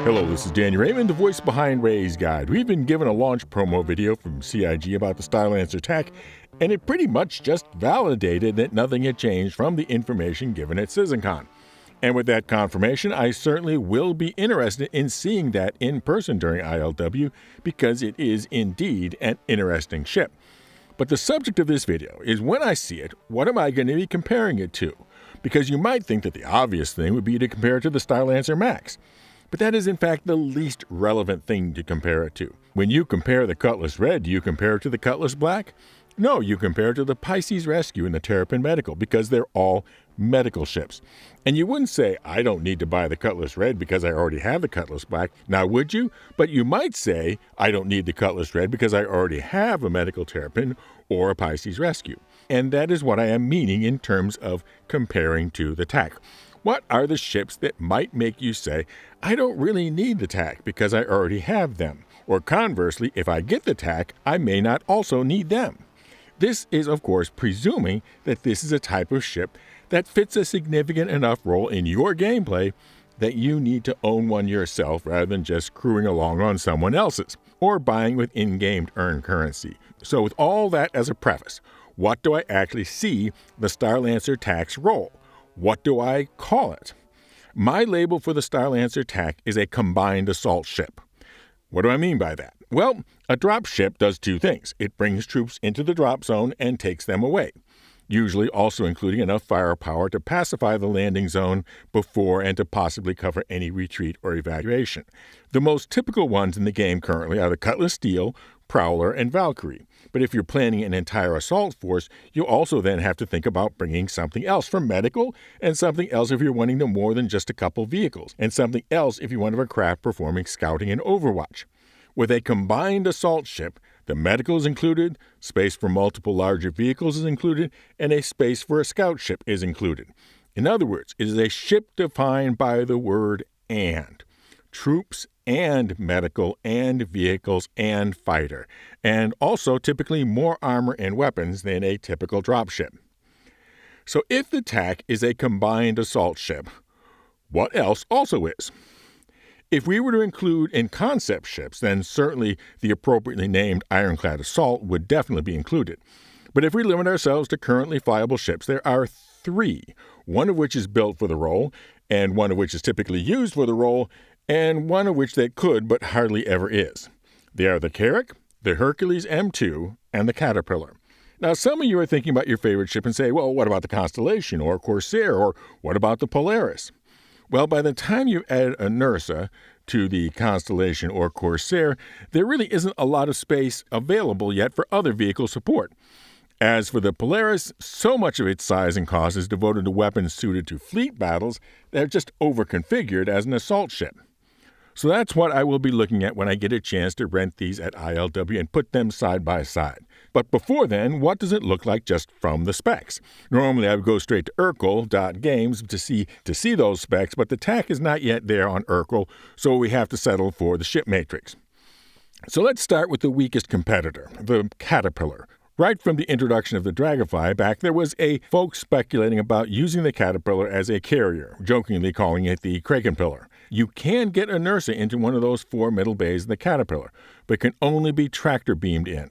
Hello, this is Danny Raymond, the voice behind Ray's Guide. We've been given a launch promo video from CIG about the Starlancer TAC, and it pretty much just validated that nothing had changed from the information given at citizencon. And with that confirmation, I certainly will be interested in seeing that in person during ILW because it is indeed an interesting ship. But the subject of this video is when I see it, what am I going to be comparing it to? Because you might think that the obvious thing would be to compare it to the Starlancer Max. But that is in fact the least relevant thing to compare it to. When you compare the Cutlass Red, do you compare it to the Cutlass Black? No, you compare it to the Pisces Rescue and the Terrapin Medical because they're all medical ships. And you wouldn't say, I don't need to buy the Cutlass Red because I already have the Cutlass Black. Now, would you? But you might say, I don't need the Cutlass Red because I already have a medical Terrapin or a Pisces Rescue. And that is what I am meaning in terms of comparing to the TAC. What are the ships that might make you say, I don't really need the TAC because I already have them? Or conversely, if I get the TAC, I may not also need them. This is, of course, presuming that this is a type of ship that fits a significant enough role in your gameplay that you need to own one yourself rather than just crewing along on someone else's or buying with in-game earned currency. So with all that as a preface, what do I actually see the Starlancer TAC's role? What do I call it? My label for the Starlancer TAC is a combined assault ship. What do I mean by that? Well, a drop ship does two things. It brings troops into the drop zone and takes them away, usually also including enough firepower to pacify the landing zone before and to possibly cover any retreat or evacuation. The most typical ones in the game currently are the Cutlass Steel, Prowler, and Valkyrie. But if you're planning an entire assault force, you also then have to think about bringing something else for medical, and something else if you're wanting to more than just a couple vehicles, and something else if you want to have a craft performing scouting and overwatch. With a combined assault ship, the medical is included, space for multiple larger vehicles is included, and a space for a scout ship is included. In other words, it is a ship defined by the word and. Troops and medical and vehicles and fighter, and also typically more armor and weapons than a typical dropship. So if the TAC is a combined assault ship, what else also is? If we were to include in concept ships, then certainly the appropriately named Ironclad Assault would definitely be included. But if we limit ourselves to currently flyable ships, there are three, one of which is built for the role, and one of which is typically used for the role, and one of which that could but hardly ever is. They are the Carrack, the Hercules M2, and the Caterpillar. Now, some of you are thinking about your favorite ship and say, well, what about the Constellation or Corsair, or what about the Polaris? Well, by the time you add a Nursa to the Constellation or Corsair, there really isn't a lot of space available yet for other vehicle support. As for the Polaris, so much of its size and cost is devoted to weapons suited to fleet battles that are just overconfigured as an assault ship. So that's what I will be looking at when I get a chance to rent these at ILW and put them side by side. But before then, what does it look like just from the specs? Normally I would go straight to Urkel.games to see those specs, but the TAC is not yet there on Urkel, so we have to settle for the ship matrix. So let's start with the weakest competitor, the Caterpillar. Right from the introduction of the Dragonfly back, there was a folks speculating about using the Caterpillar as a carrier, jokingly calling it the Krakenpillar. You can get a Nursa into one of those four middle bays of the Caterpillar, but can only be tractor beamed in.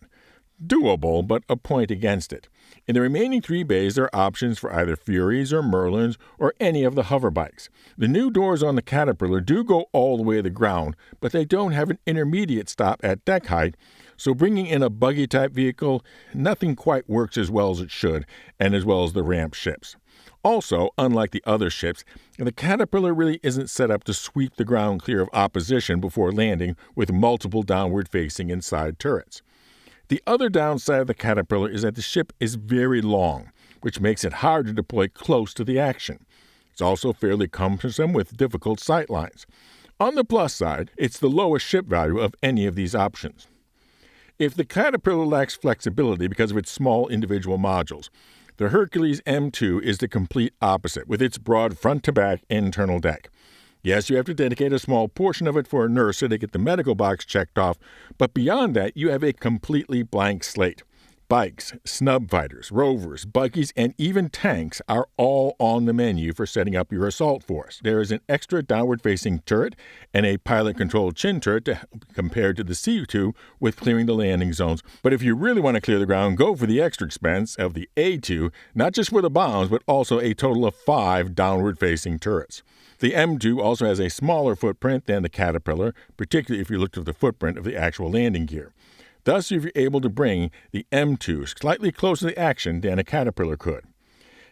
Doable, but a point against it. In the remaining three bays, there are options for either Furies or Merlins or any of the hover bikes. The new doors on the Caterpillar do go all the way to the ground, but they don't have an intermediate stop at deck height, so bringing in a buggy-type vehicle, nothing quite works as well as it should, and as well as the ramp ships. Also, unlike the other ships, the Caterpillar really isn't set up to sweep the ground clear of opposition before landing with multiple downward-facing and side turrets. The other downside of the Caterpillar is that the ship is very long, which makes it hard to deploy close to the action. It's also fairly cumbersome with difficult sightlines. On the plus side, it's the lowest ship value of any of these options. If the Caterpillar lacks flexibility because of its small individual modules, the Hercules M2 is the complete opposite with its broad front-to-back internal deck. Yes, you have to dedicate a small portion of it for a Nursa to get the medical box checked off, but beyond that, you have a completely blank slate. Bikes, snub fighters, rovers, buggies, and even tanks are all on the menu for setting up your assault force. There is an extra downward-facing turret and a pilot-controlled chin turret compared to the C2 with clearing the landing zones. But if you really want to clear the ground, go for the extra expense of the A2, not just for the bombs, but also a total of 5 downward-facing turrets. The M2 also has a smaller footprint than the Caterpillar, particularly if you look at the footprint of the actual landing gear. Thus, you're able to bring the M2 slightly closer to the action than a Caterpillar could.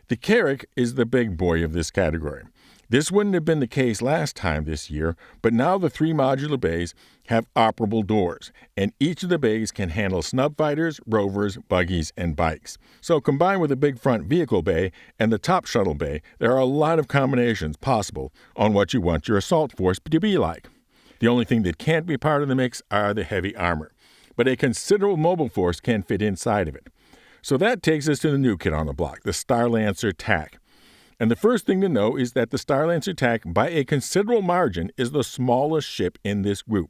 The Carrack is the big boy of this category. This wouldn't have been the case last time this year, but now the 3 modular bays have operable doors, and each of the bays can handle snub fighters, rovers, buggies, and bikes. So combined with the big front vehicle bay and the top shuttle bay, there are a lot of combinations possible on what you want your assault force to be like. The only thing that can't be part of the mix are the heavy armor, but a considerable mobile force can fit inside of it. So that takes us to the new kid on the block, the Starlancer TAC. And the first thing to know is that the Starlancer TAC, by a considerable margin, is the smallest ship in this group.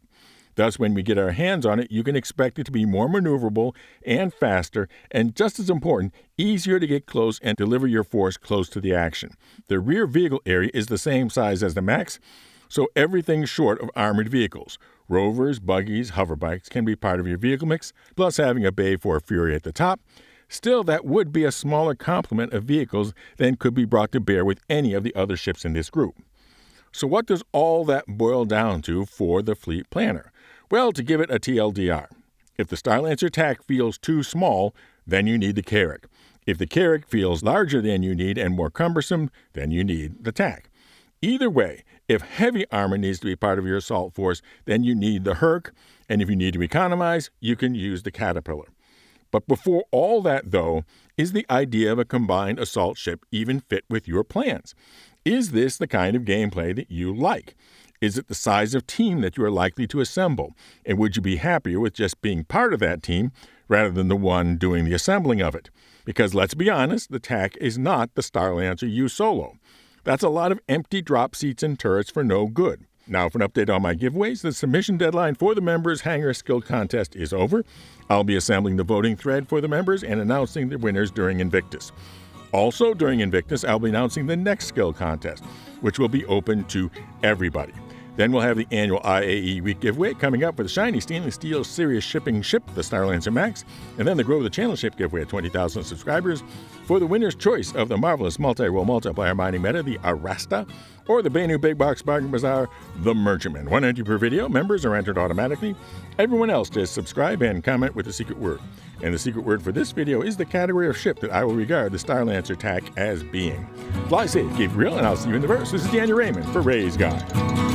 Thus, when we get our hands on it, you can expect it to be more maneuverable and faster, and just as important, easier to get close and deliver your force close to the action. The rear vehicle area is the same size as the MAX, so everything short of armored vehicles. Rovers, buggies, hoverbikes can be part of your vehicle mix, plus having a bay for Fury at the top. Still, that would be a smaller complement of vehicles than could be brought to bear with any of the other ships in this group. So what does all that boil down to for the fleet planner? Well, to give it a TLDR. If the Starlancer TAC feels too small, then you need the Carrack. If the Carrack feels larger than you need and more cumbersome, then you need the TAC. Either way, if heavy armor needs to be part of your assault force, then you need the Herc, and if you need to economize, you can use the Caterpillar. But before all that, though, is the idea of a combined assault ship even fit with your plans? Is this the kind of gameplay that you like? Is it the size of team that you are likely to assemble? And would you be happier with just being part of that team rather than the one doing the assembling of it? Because let's be honest, the TAC is not the Starlancer U solo. That's a lot of empty drop seats and turrets for no good. Now for an update on my giveaways, the submission deadline for the members' Hangar Skill Contest is over. I'll be assembling the voting thread for the members and announcing the winners during Invictus. Also during Invictus, I'll be announcing the next skill contest, which will be open to everybody. Then we'll have the annual IAE Week giveaway coming up with the shiny stainless steel serious shipping ship, the Starlancer Max, and then the Grow the Channel ship giveaway at 20,000 subscribers for the winner's choice of the marvelous multi-role multiplier mining meta, the Arasta, or the Banu Big Box Bargain Bazaar, the Merchantman. 1 entry per video. Members are entered automatically. Everyone else just subscribe and comment with the secret word. And the secret word for this video is the category of ship that I will regard the Starlancer TAC as being. Fly safe, keep it real, and I'll see you in the verse. This is Daniel Raymond for Ray's Guide.